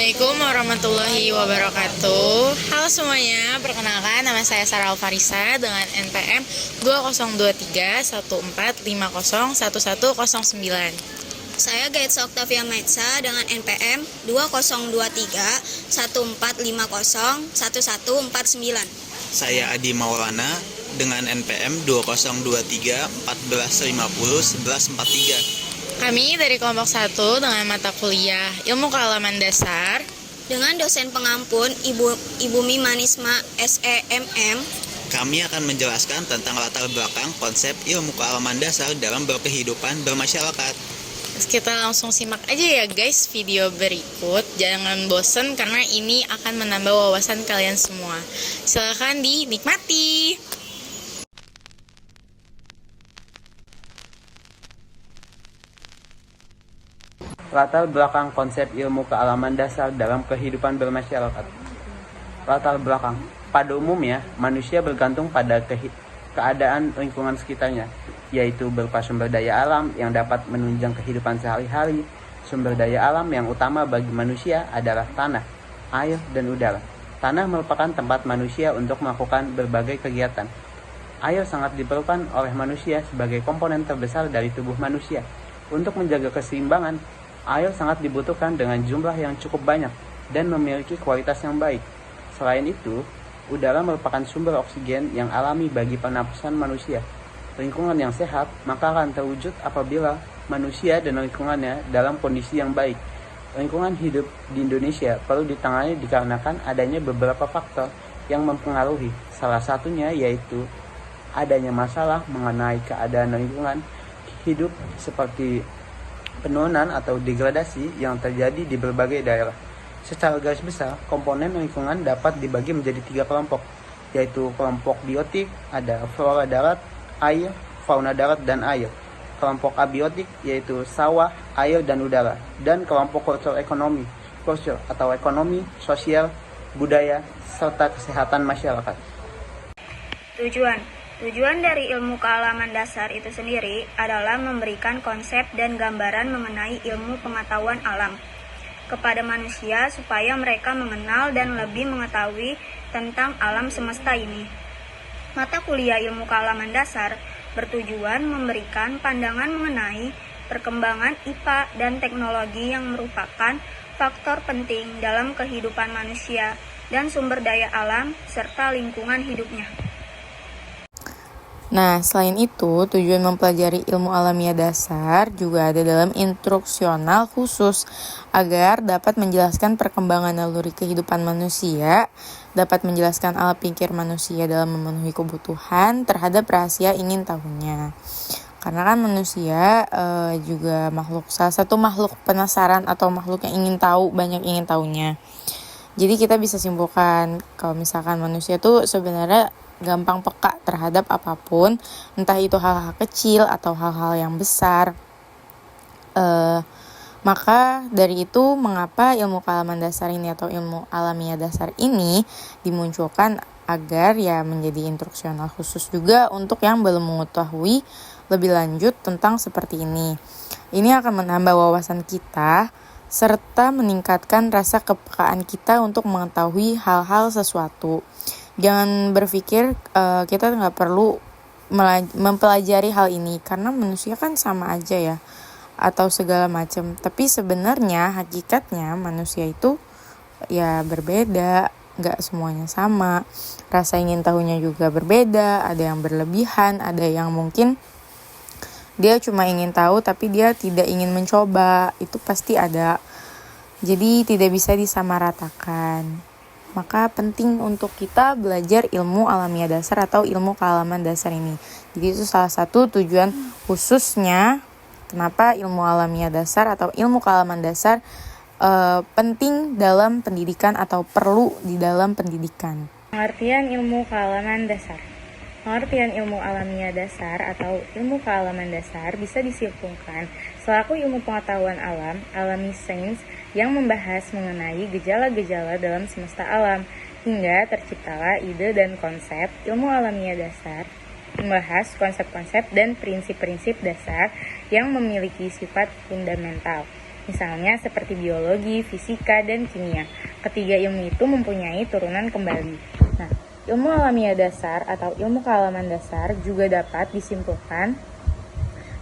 Assalamualaikum warahmatullahi wabarakatuh. Halo semuanya, perkenalkan nama saya Sarah Alfarisa dengan NPM 202314501109. Saya Gaitsa Oktavia Maitsa dengan NPM 202314501149. Saya Adi Maulana dengan NPM 202314501143. Kami dari kelompok 1 dengan mata kuliah Ilmu Kealaman Dasar Dengan dosen pengampun Ibu Mimanisma SEMM. Kami akan menjelaskan tentang latar belakang konsep ilmu kealaman dasar dalam berkehidupan bermasyarakat. Terus kita langsung simak aja ya guys video berikut. Jangan bosen karena ini akan menambah wawasan kalian semua. Silakan dinikmati. Latar belakang konsep ilmu kealaman dasar dalam kehidupan bermasyarakat. Latar belakang. Pada umumnya, manusia bergantung pada keadaan lingkungan sekitarnya, yaitu berupa sumber daya alam yang dapat menunjang kehidupan sehari-hari. Sumber daya alam yang utama bagi manusia adalah tanah, air, dan udara. Tanah merupakan tempat manusia untuk melakukan berbagai kegiatan. Air sangat diperlukan oleh manusia sebagai komponen terbesar dari tubuh manusia. Untuk menjaga keseimbangan, air sangat dibutuhkan dengan jumlah yang cukup banyak dan memiliki kualitas yang baik. Selain itu, udara merupakan sumber oksigen yang alami bagi pernapasan manusia. Lingkungan yang sehat maka akan terwujud apabila manusia dan lingkungannya dalam kondisi yang baik. Lingkungan hidup di Indonesia perlu ditangani dikarenakan adanya beberapa faktor yang mempengaruhi. Salah satunya yaitu adanya masalah mengenai keadaan lingkungan hidup seperti penurunan atau degradasi yang terjadi di berbagai daerah. Secara garis besar, komponen lingkungan dapat dibagi menjadi 3 kelompok, yaitu kelompok biotik, ada flora darat, air, fauna darat, dan air. Kelompok abiotik, yaitu sawah, air, dan udara. Dan kelompok kultur ekonomi, kultur atau ekonomi, sosial, budaya, serta kesehatan masyarakat. Tujuan dari ilmu kealaman dasar itu sendiri adalah memberikan konsep dan gambaran mengenai ilmu pengetahuan alam kepada manusia supaya mereka mengenal dan lebih mengetahui tentang alam semesta ini. Mata kuliah ilmu kealaman dasar bertujuan memberikan pandangan mengenai perkembangan IPA dan teknologi yang merupakan faktor penting dalam kehidupan manusia dan sumber daya alam serta lingkungan hidupnya. Nah, selain itu, tujuan mempelajari ilmu alamiah dasar juga ada dalam instruksional khusus agar dapat menjelaskan perkembangan naluri kehidupan manusia, dapat menjelaskan alat pikir manusia dalam memenuhi kebutuhan terhadap rahasia ingin tahunya. Karena kan manusia juga salah satu makhluk penasaran atau makhluk yang ingin tahu, banyak ingin tahunya. Jadi kita bisa simpulkan kalau misalkan manusia tuh sebenarnya gampang peka terhadap apapun, entah itu hal-hal kecil atau hal-hal yang besar. Maka dari itu mengapa ilmu kealaman dasar ini atau ilmu alamiah dasar ini dimunculkan agar ya menjadi instruksional khusus juga untuk yang belum mengetahui lebih lanjut tentang seperti ini. Ini akan menambah wawasan kita serta meningkatkan rasa kepekaan kita untuk mengetahui hal-hal sesuatu. Jangan berpikir kita nggak perlu mempelajari hal ini karena manusia kan sama aja ya atau segala macam. Tapi sebenarnya hakikatnya manusia itu ya berbeda, nggak semuanya sama. Rasa ingin tahunya juga berbeda, ada yang berlebihan, ada yang mungkin dia cuma ingin tahu tapi dia tidak ingin mencoba, itu pasti ada. Jadi tidak bisa disamaratakan. Maka penting untuk kita belajar ilmu alamiah dasar atau ilmu kealaman dasar ini. Jadi itu salah satu tujuan khususnya kenapa ilmu alamiah dasar atau ilmu kealaman dasar penting dalam pendidikan atau perlu di dalam pendidikan. Pengertian ilmu kealaman dasar. Pengertian ilmu alamiah dasar atau ilmu kealaman dasar bisa disimpulkan selaku ilmu pengetahuan alam, alami sains, yang membahas mengenai gejala-gejala dalam semesta alam, hingga terciptalah ide dan konsep ilmu alamiah dasar, membahas konsep-konsep dan prinsip-prinsip dasar yang memiliki sifat fundamental. misalnya seperti biologi, fisika, dan kimia. Ketiga ilmu itu mempunyai turunan kembali. Nah, ilmu alamiah dasar atau ilmu kealaman dasar juga dapat disimpulkan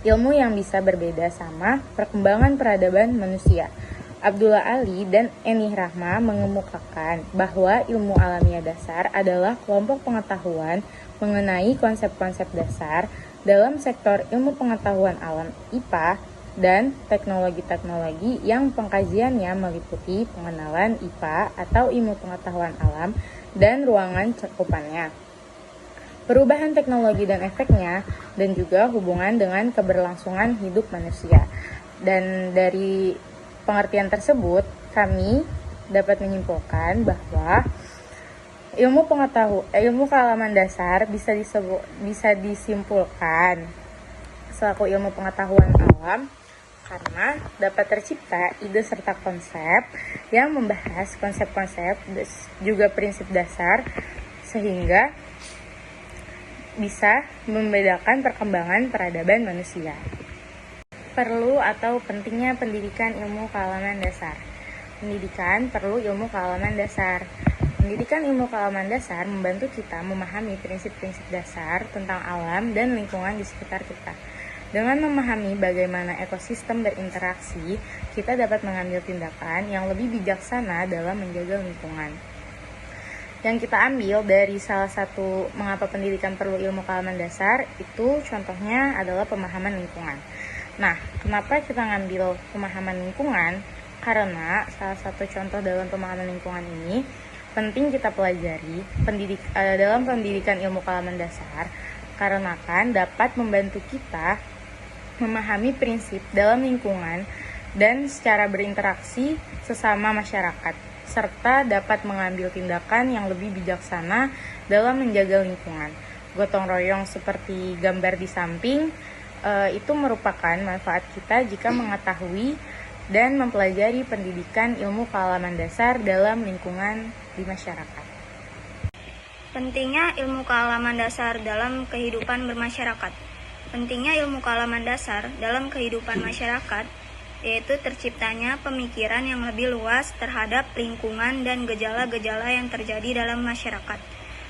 ilmu yang bisa berbeda sama perkembangan peradaban manusia. Abdullah Ali dan Enih Rahma mengemukakan bahwa ilmu alamiah dasar adalah kelompok pengetahuan mengenai konsep-konsep dasar dalam sektor ilmu pengetahuan alam IPA dan teknologi-teknologi yang pengkajiannya meliputi pengenalan IPA atau ilmu pengetahuan alam dan ruangan cakupannya, perubahan teknologi dan efeknya, dan juga hubungan dengan keberlangsungan hidup manusia. Dan dari pengertian tersebut, kami dapat menyimpulkan bahwa ilmu kealaman dasar bisa disimpulkan selaku ilmu pengetahuan alam karena dapat tercipta ide serta konsep yang membahas konsep-konsep juga prinsip dasar sehingga bisa membedakan perkembangan peradaban manusia. Perlu atau pentingnya pendidikan ilmu kealaman dasar. Pendidikan perlu ilmu kealaman dasar. Pendidikan ilmu kealaman dasar membantu kita memahami prinsip-prinsip dasar tentang alam dan lingkungan di sekitar kita. Dengan memahami bagaimana ekosistem berinteraksi, kita dapat mengambil tindakan yang lebih bijaksana dalam menjaga lingkungan. Yang kita ambil dari salah satu mengapa pendidikan perlu ilmu kealaman dasar itu contohnya adalah pemahaman lingkungan. Nah, kenapa kita ngambil pemahaman lingkungan? Karena salah satu contoh dalam pemahaman lingkungan ini penting kita pelajari dalam pendidikan ilmu kealaman dasar karena kan dapat membantu kita memahami prinsip dalam lingkungan dan secara berinteraksi sesama masyarakat serta dapat mengambil tindakan yang lebih bijaksana dalam menjaga lingkungan. Gotong royong seperti gambar di samping itu merupakan manfaat kita jika mengetahui dan mempelajari pendidikan ilmu kealaman dasar dalam lingkungan di masyarakat. Pentingnya ilmu kealaman dasar dalam kehidupan bermasyarakat. Pentingnya ilmu kealaman dasar dalam kehidupan masyarakat yaitu terciptanya pemikiran yang lebih luas terhadap lingkungan dan gejala-gejala yang terjadi dalam masyarakat,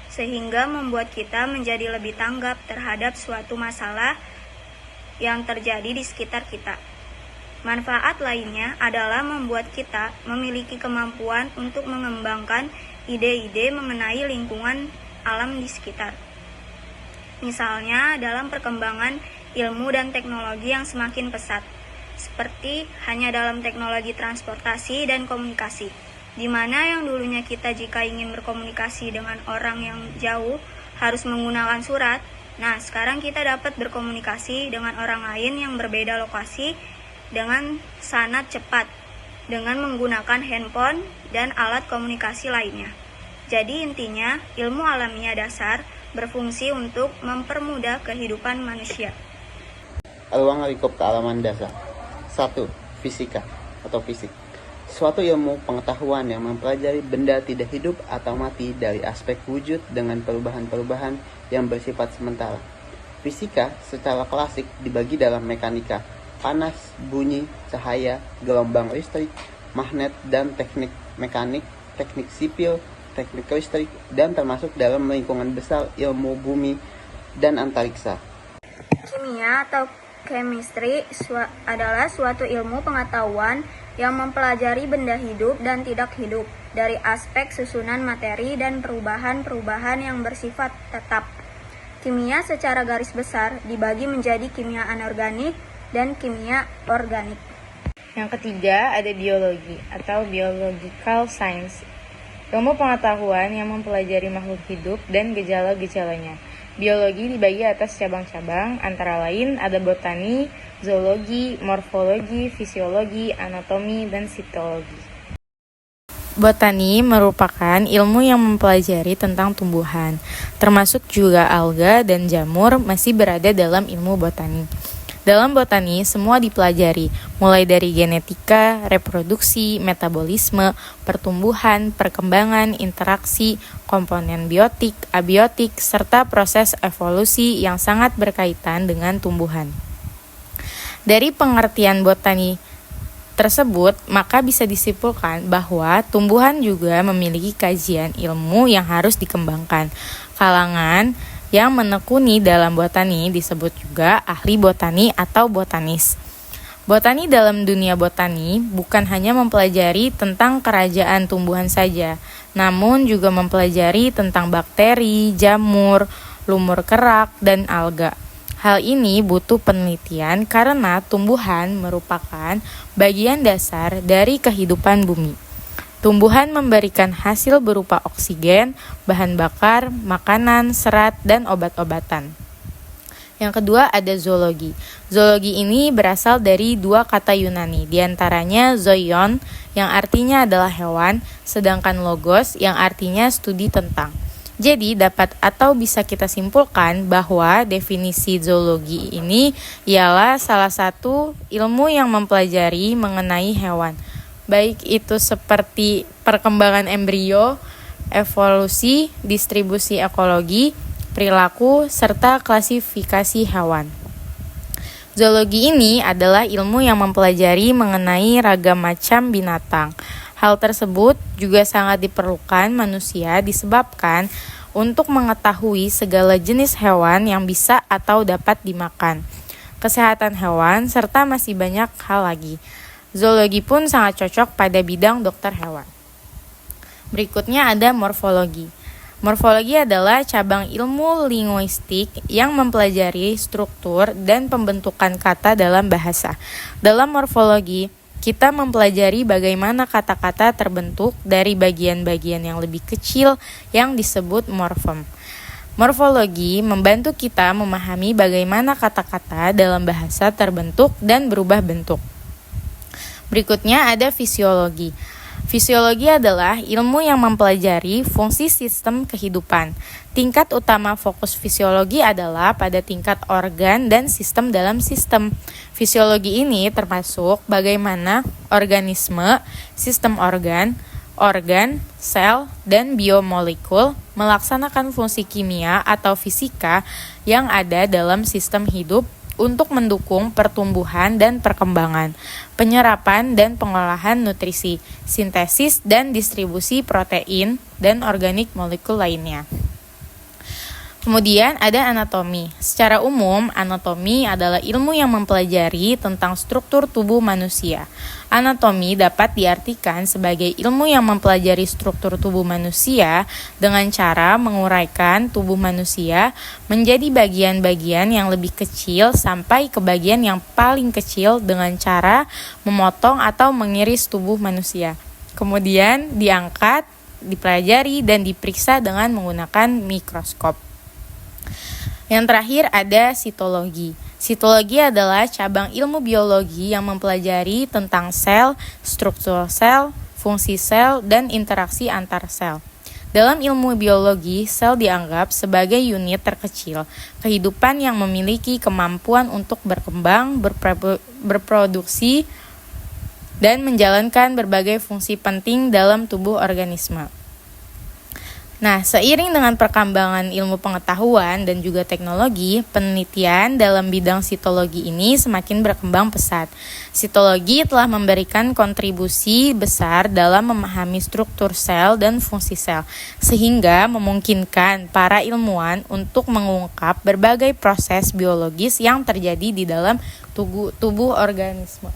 sehingga membuat kita menjadi lebih tanggap terhadap suatu masalah yang terjadi di sekitar kita. Manfaat lainnya adalah membuat kita memiliki kemampuan untuk mengembangkan ide-ide mengenai lingkungan alam di sekitar. Misalnya dalam perkembangan ilmu dan teknologi yang semakin pesat, seperti hanya dalam teknologi transportasi dan komunikasi, di mana yang dulunya kita jika ingin berkomunikasi dengan orang yang jauh harus menggunakan surat, nah sekarang kita dapat berkomunikasi dengan orang lain yang berbeda lokasi dengan sangat cepat, dengan menggunakan handphone dan alat komunikasi lainnya. Jadi intinya, ilmu alamiah dasar berfungsi untuk mempermudah kehidupan manusia. Ruang lingkup kealaman dasar. 1. Fisika atau fisik. Suatu ilmu pengetahuan yang mempelajari benda tidak hidup atau mati dari aspek wujud dengan perubahan-perubahan yang bersifat sementara. Fisika secara klasik dibagi dalam mekanika, panas, bunyi, cahaya, gelombang listrik, magnet, dan teknik mekanik, teknik sipil, teknik listrik, dan termasuk dalam lingkungan besar ilmu bumi dan antariksa. Kimia atau chemistry adalah suatu ilmu pengetahuan yang mempelajari benda hidup dan tidak hidup dari aspek susunan materi dan perubahan-perubahan yang bersifat tetap. Kimia secara garis besar dibagi menjadi kimia anorganik dan kimia organik. Yang ketiga ada biologi atau biological science, ilmu pengetahuan yang mempelajari makhluk hidup dan gejala-gejalanya. Biologi dibagi atas cabang-cabang, antara lain ada botani, zoologi, morfologi, fisiologi, anatomi, dan sitologi. Botani merupakan ilmu yang mempelajari tentang tumbuhan, termasuk juga alga dan jamur masih berada dalam ilmu botani. Dalam botani, semua dipelajari, mulai dari genetika, reproduksi, metabolisme, pertumbuhan, perkembangan, interaksi, komponen biotik, abiotik, serta proses evolusi yang sangat berkaitan dengan tumbuhan. Dari pengertian botani tersebut, maka bisa disimpulkan bahwa tumbuhan juga memiliki kajian ilmu yang harus dikembangkan. Kalangan yang menekuni dalam botani disebut juga ahli botani atau botanis. Botani dalam dunia botani bukan hanya mempelajari tentang kerajaan tumbuhan saja, namun juga mempelajari tentang bakteri, jamur, lumur kerak, dan alga. Hal ini butuh penelitian karena tumbuhan merupakan bagian dasar dari kehidupan bumi. Tumbuhan memberikan hasil berupa oksigen, bahan bakar, makanan, serat, dan obat-obatan. Yang kedua ada zoologi. Zoologi ini berasal dari dua kata Yunani, diantaranya zoion yang artinya adalah hewan, sedangkan logos yang artinya studi tentang. Jadi dapat atau bisa kita simpulkan bahwa definisi zoologi ini ialah salah satu ilmu yang mempelajari mengenai hewan, baik itu seperti perkembangan embrio, evolusi, distribusi ekologi, perilaku, serta klasifikasi hewan. Zoologi ini adalah ilmu yang mempelajari mengenai ragam macam binatang. Hal tersebut juga sangat diperlukan manusia disebabkan untuk mengetahui segala jenis hewan yang bisa atau dapat dimakan, kesehatan hewan, serta masih banyak hal lagi. Zoologi pun sangat cocok pada bidang dokter hewan. Berikutnya ada morfologi. Morfologi adalah cabang ilmu linguistik yang mempelajari struktur dan pembentukan kata dalam bahasa. Dalam morfologi, kita mempelajari bagaimana kata-kata terbentuk dari bagian-bagian yang lebih kecil yang disebut morfem. Morfologi membantu kita memahami bagaimana kata-kata dalam bahasa terbentuk dan berubah bentuk. Berikutnya ada fisiologi. Fisiologi adalah ilmu yang mempelajari fungsi sistem kehidupan. Tingkat utama fokus fisiologi adalah pada tingkat organ dan sistem dalam sistem. Fisiologi ini termasuk bagaimana organisme, sistem organ, sel, dan biomolekul melaksanakan fungsi kimia atau fisika yang ada dalam sistem hidup untuk mendukung pertumbuhan dan perkembangan, penyerapan dan pengolahan nutrisi, sintesis dan distribusi protein dan organik molekul lainnya. Kemudian ada anatomi. Secara umum, anatomi adalah ilmu yang mempelajari tentang struktur tubuh manusia. Anatomi dapat diartikan sebagai ilmu yang mempelajari struktur tubuh manusia dengan cara menguraikan tubuh manusia menjadi bagian-bagian yang lebih kecil sampai ke bagian yang paling kecil dengan cara memotong atau mengiris tubuh manusia. Kemudian diangkat, dipelajari, dan diperiksa dengan menggunakan mikroskop. Yang terakhir ada sitologi. Sitologi adalah cabang ilmu biologi yang mempelajari tentang sel, struktur sel, fungsi sel, dan interaksi antar sel. Dalam ilmu biologi, sel dianggap sebagai unit terkecil kehidupan yang memiliki kemampuan untuk berkembang, berproduksi, dan menjalankan berbagai fungsi penting dalam tubuh organisme. Nah, seiring dengan perkembangan ilmu pengetahuan dan juga teknologi, penelitian dalam bidang sitologi ini semakin berkembang pesat. Sitologi telah memberikan kontribusi besar dalam memahami struktur sel dan fungsi sel, sehingga memungkinkan para ilmuwan untuk mengungkap berbagai proses biologis yang terjadi di dalam tubuh organisme.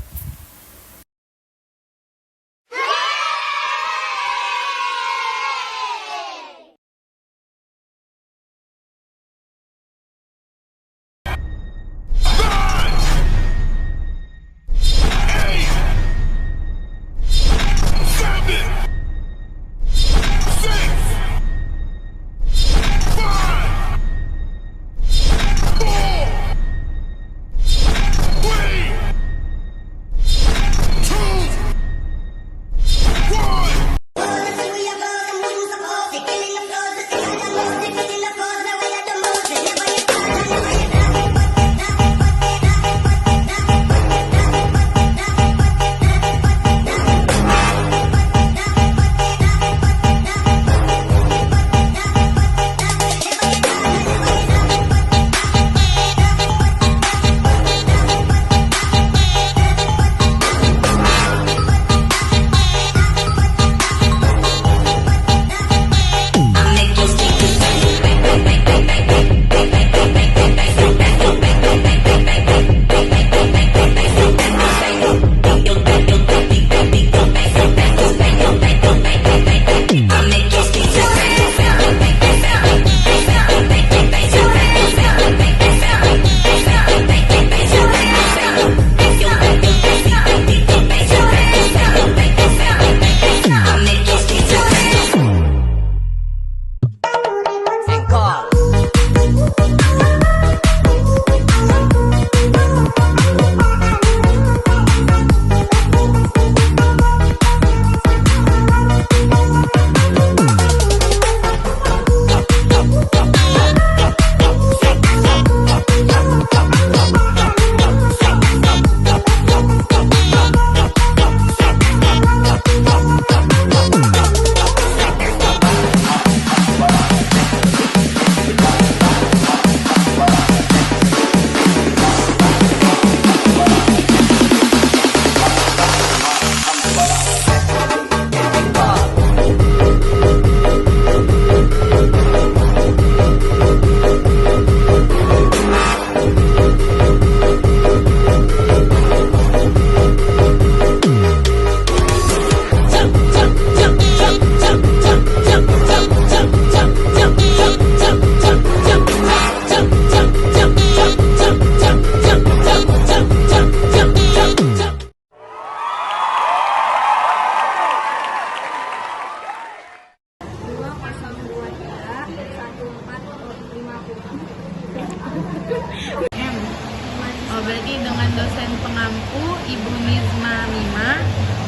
berarti dengan dosen pengampu Ibu Nizma Mima,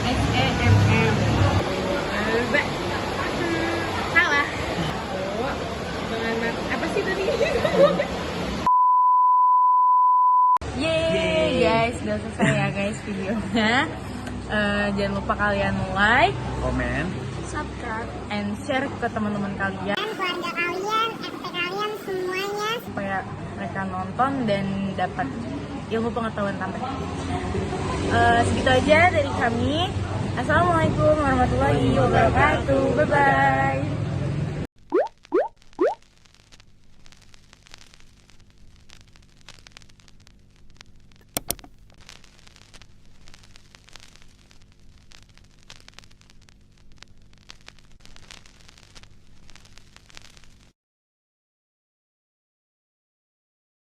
SEMM. Salah. Apa sih tadi? Yeay guys, udah selesai ya guys videonya. Jangan lupa kalian like, Komen. Subscribe. and share ke teman-teman kalian Keluarga kalian, RT kalian semuanya. supaya mereka nonton dan dapat ilmu pengetahuan tambah. Segitu aja dari kami. Assalamualaikum warahmatullahi wabarakatuh. Bye bye.